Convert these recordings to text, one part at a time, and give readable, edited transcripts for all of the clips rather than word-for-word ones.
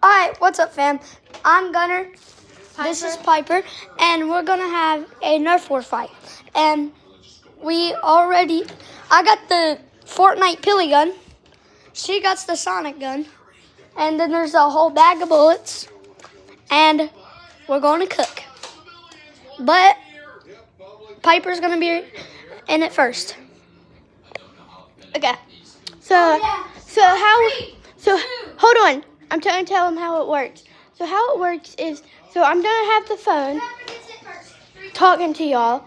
Alright, what's up, fam? I'm Gunnar. This is Piper, and we're gonna have a Nerf war fight. And I got the Fortnite Pilly gun. She got the Sonic gun. And then there's a whole bag of bullets. And we're going to cook. But Piper's gonna be in it first. Okay. So hold on. I'm trying to tell him how it works. So how it works is, I'm gonna have the phone talking to y'all,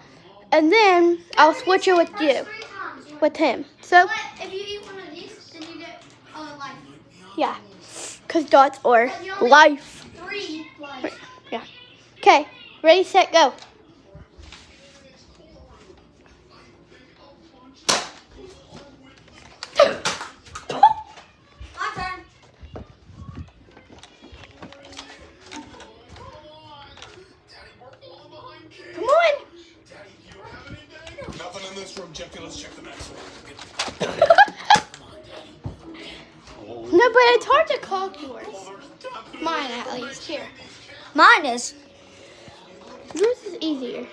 and then I'll switch it with him. So if you eat one of these, then you get life. Yeah, cause dots or life. 3 life. Yeah. Okay. Ready, set, go. Come on. Nothing in this room, Jeffy. Let's check the next one. No, but it's hard to call yours. Mine, at least. Here. Mine is. Yours is easier.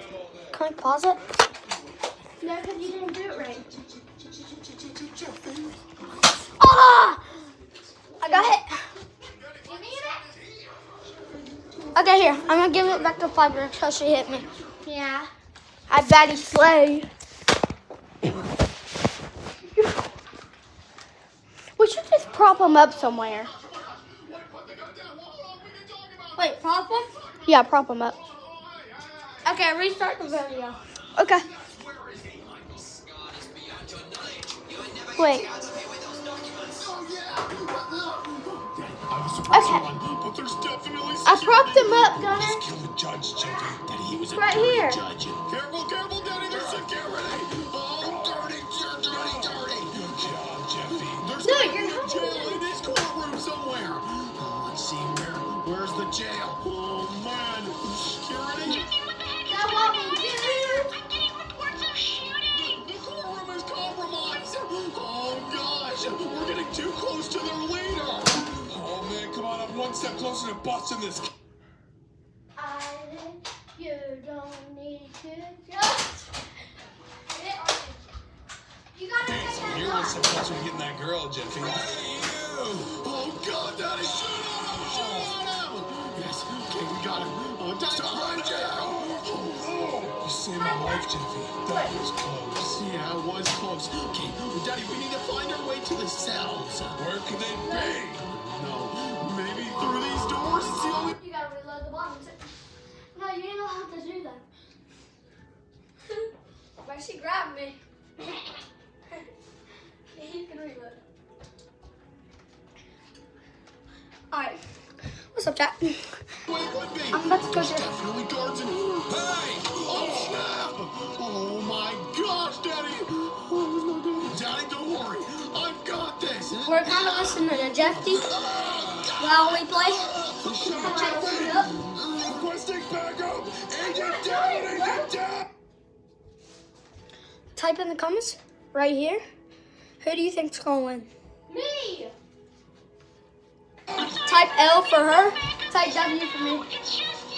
Can I pause it? No, because you didn't do it right. Ah! I got hit. Okay, here. I'm gonna give it back to Piper because she hit me. Yeah. I batty slay. We should just prop him up somewhere. Wait, prop him? Yeah, prop him up. Okay, restart the video. Okay. Wait. Okay. I propped him up, Gunnar. Right here. Careful, Daddy. There's a Daddy. Oh, dirty. Good job, Jeffy. There's You're not jail in this courtroom somewhere. Let's see where's the jail? Oh man, security. That won't be good. I'm getting reports of shooting. The courtroom is compromised. Oh gosh, we're getting too close to their leader. Oh man, come on, I'm one step closer to busting this. You don't need to just. You gotta Hey, so you're one step closer to getting that girl, Jeffy. Oh God, Daddy, shoot him! Yes, okay, we got him. Oh, Daddy, right there! You saved my life, Jeffy. That was close. Yeah, it was close. Okay, Daddy, we need to find our way to the cells. Where could they be? No, maybe through these doors. It's the only. You gotta reload the bottom. No, you ain't allowed to do that. But she grabbed me. He can reload. Alright. What's up, chat? I'm about to go there. Definitely guards in here. Hey! Oh, snap! Oh my gosh, Daddy! Oh, no, Daddy, don't worry. I've got this. We're kind of listening to Jeffy while we play. Requesting backup! Agent down! Type in the comments right here. Who do you think's gonna win? Me! Type L for her. Type W for me.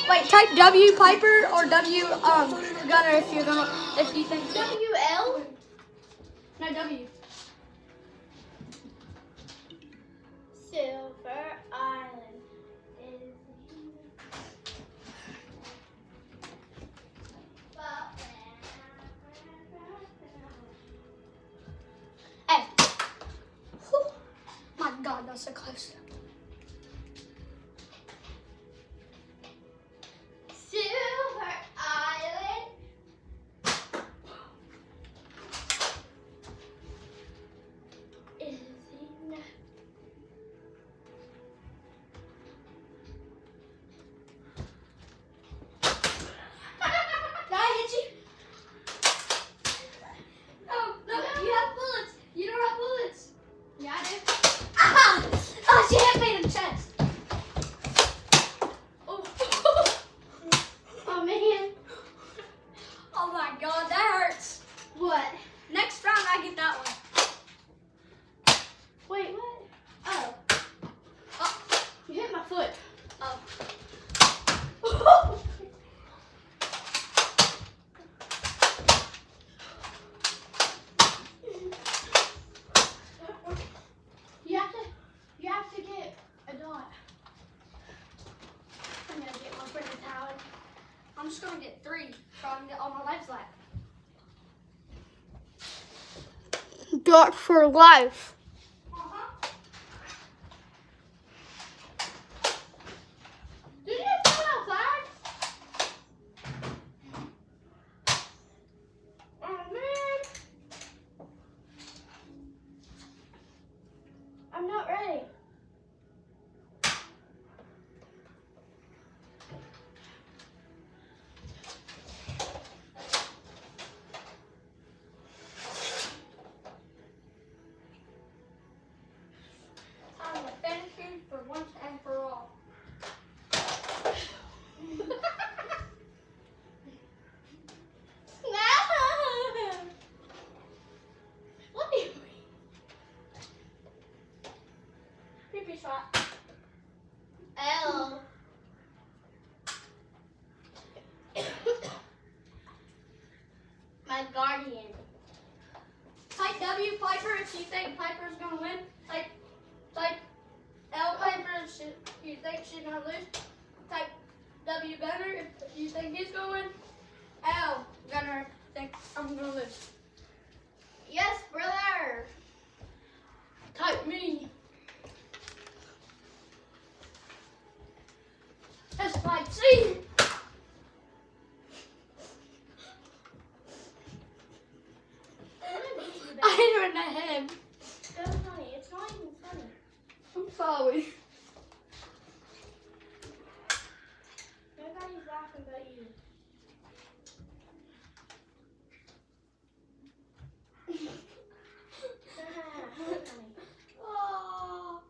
Wait, type W Piper or W Gunnar if you think WL? No, W. Silver Island is. Hey. Whew. My God, that's so close. Silver Island. Is enough. Did I hit you? No, you have bullets. You don't have bullets. Yeah, I do. Ah! Oh, she hit me. I don't. I'm gonna get my freaking towel. I'm just gonna get 3 so I can get all my lives back. Dot for life. Did you just come outside? Oh man. I'm not ready. I'm gonna finish him for once and for all. What are you Pee-pee shot. L. My guardian. Type W Piper if you think Piper's gonna win. Type L Piper if you think she's gonna lose. Type W Gunnar if you think he's gonna win. L Gunnar think I'm gonna lose. Yes, brother. Type me. That's type C. I hit her in the head. So funny. It's not even funny. I'm sorry. Nobody's laughing but you. Oh.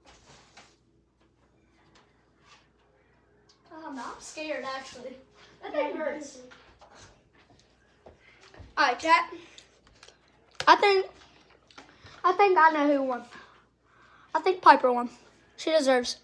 I'm scared actually. That thing hurts. Alright, chat. I think I know who won. I think Piper won. She deserves